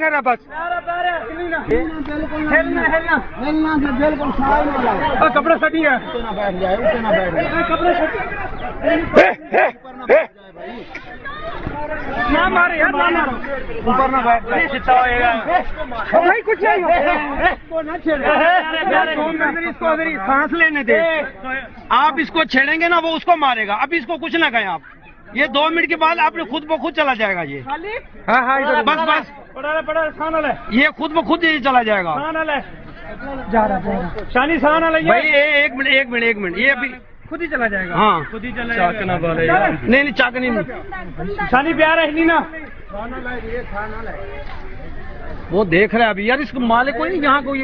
खेरा बस कपड़ा सटी है ना मारे यार ना मारो ऊपर ना बैठ भाई कुछ नहीं इसको सांस लेने दे। आप इसको छेड़ेंगे ना वो उसको मारेगा। अभी इसको कुछ ना कहें आप। ये 2 मिनट के बाद आपने खुद ब खुद चला जाएगा ये। हाँ बस बस ये खुद ब खुद ये चला जाएगा। जा रहा शानी भाई एक मिनट ये अभी खुद ही चला जाएगा। हाँ खुद ही चला जाएगा। नहीं चाक नहीं शानी प्यार है नहीं ना वो देख रहा है अभी यार। इसको मालिक कोई नहीं यहाँ कोई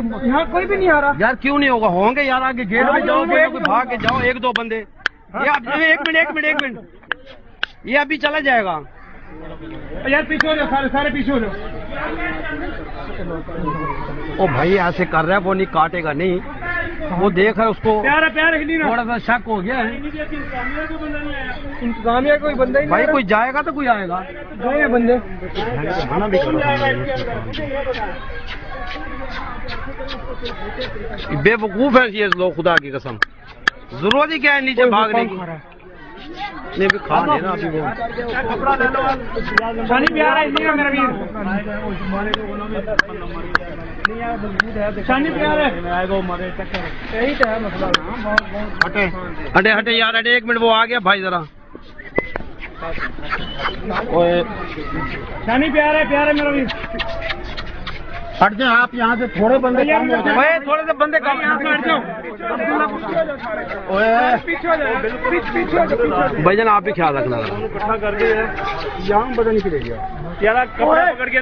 भी नहीं आ रहा यार। क्यों नहीं होगा? होंगे यार। आगे गेट में जाओ भाग के जाओ 1-2 बंदे। ये एक मिनट ये अभी चला जाएगा यार। पीछे हो जाओ सारे पीछे हो जाओ। ओ भाई ऐसे कर रहा है वो नहीं काटेगा नहीं। वो देख रहा है उसको थोड़ा सा शक हो गया है। इंतजामिया कोई बंदा ही भाई कोई जाएगा तो कोई आएगा। गए बंदे बेवकूफ है ये लोग खुदा की कसम। जरूरत ही क्या है नीचे भागने की? नहीं भी खा लेना अभी वो शानी प्यार है नहीं मेरा वीर। शानी प्यार है यही तो है मसला। हटे यार हटे 1 मिनट वो आ गया भाई जरा। शानी प्यार है मेरा वीर। हट जाए आप यहाँ से। थोड़े बंदे थोड़े से बंदे कम भाईजान आप भी ख्याल रखना। इकट्ठा करके यहाँ पता नहीं चलेगा यार। कपड़ा पकड़ के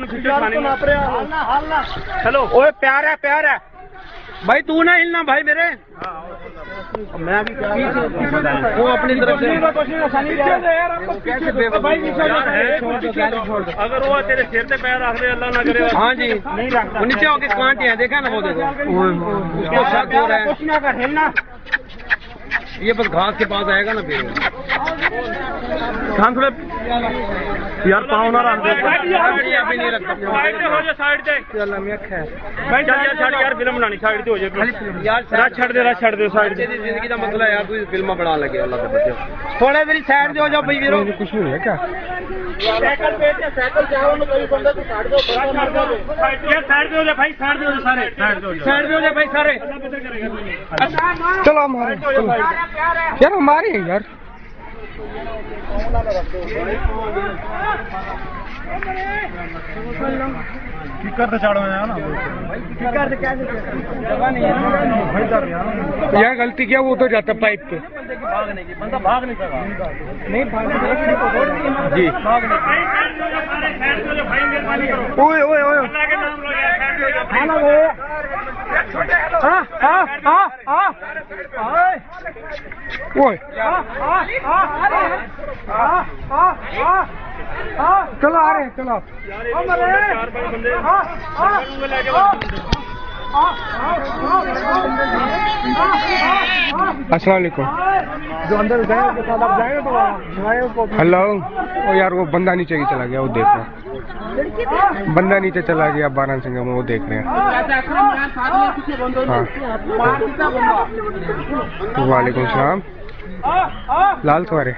हेलो ओए प्यार है भाई। तू ना हिलना भाई मेरे। मैं भी वो अपनी तरफ से अगर वो तेरे सिर पे पैर रख दे अल्लाह ना करे। हाँ जी वो नीचे होके कांटे हैं देखा ना वो देखो उसको शक हो रहा है। कुछ ना कर हिलना। ये बस घास के पास आएगा ना फिर थोड़े यार पाँव ना रख दे। अभी नहीं रखता साइड से यार फिल्म बनानी साइड से हो जाए यार। छड़ दे साइड से। जिंदगी का मसला है यार। तू फिल्म बना लगे अल्लाह के बच्चे। थोड़े मेरी साइड से हो जाओ भाई वीरो। कुछ नहीं है क्या? साइकिल जाओ ना कोई बंदा तो साइड दो साइड हो जाए भाई। साइड हो जाए भाई सारे। चलो हमारे यार हमारे हैं यार। करते चाड़ो ना यार। गलती क्या वो तो जाता पाइप पे। बंदा भाग नहीं सका। नहीं जी ओए चलो आ रहे हैं चलो। अस्सलाम वालेकुम। जो अंदर जाएंगे तो आप जाएंगे तो हेलो। ओ यार वो बंदा नीचे ही चला गया। वो देख रहे हैं बंदा नीचे चला गया 12 सिंह में। वो देख रहे हैं। हाँ वालेकुम सलाम। लाल सवारे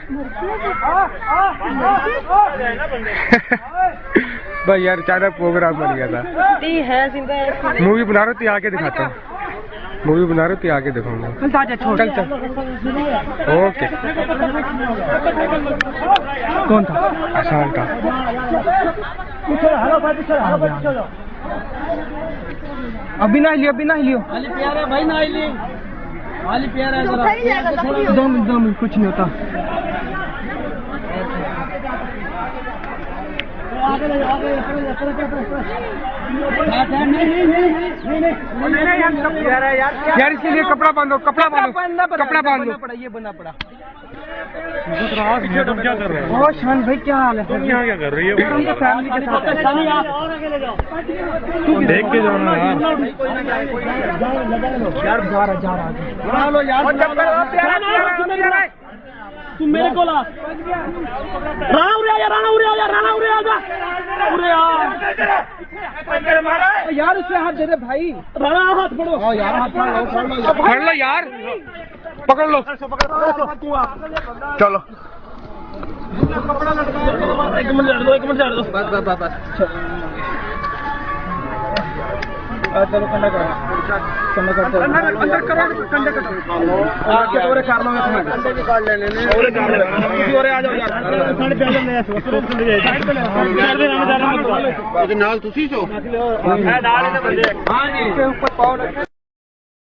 भाई यार अचानक प्रोग्राम बन गया था। मूवी बना रही थी आके दिखाता हूँ। मूवी बना रही थी आके दिखाऊंगा। चल ओके। कौन था? आसान था। अभी ना हिलियो भाई ना हिलियो। वाली प्यार है जरा। 2 मिनट कुछ नहीं होता। यार इसके लिए कपड़ा बांधो। ये बनना पड़ा। क्या कर रहे हो? शान भाई क्या हाल है? तुम यहाँ क्या कर रही हो? फैमिली के साथ देख के जाओ ना यार। जा रहा तू मेरे को ला राणा उरे आ जा, राणा उरे आ जा, राणा उरे आ जा, उरे आ यार, उससे हाथ दे दे भाई, राणा हाथ पकड़ो यार, हाथ पकड़ लो यार, पकड़ लो, चलो एक मिनट दो, एक मिनट दो, बस बस बस चलो कंडा करो, कंडा करते हो, अंदर करो, कंडा करो, आके और कर लो, कंडे निकाल लेने ने, और कर ले, और आ जाओ यार, साढ़े पे आ जाओ, साइड पे ले, कर दे राणा, नाल तुसी सो, है नाल इधर बंदे, हां जी, ऊपर पाओ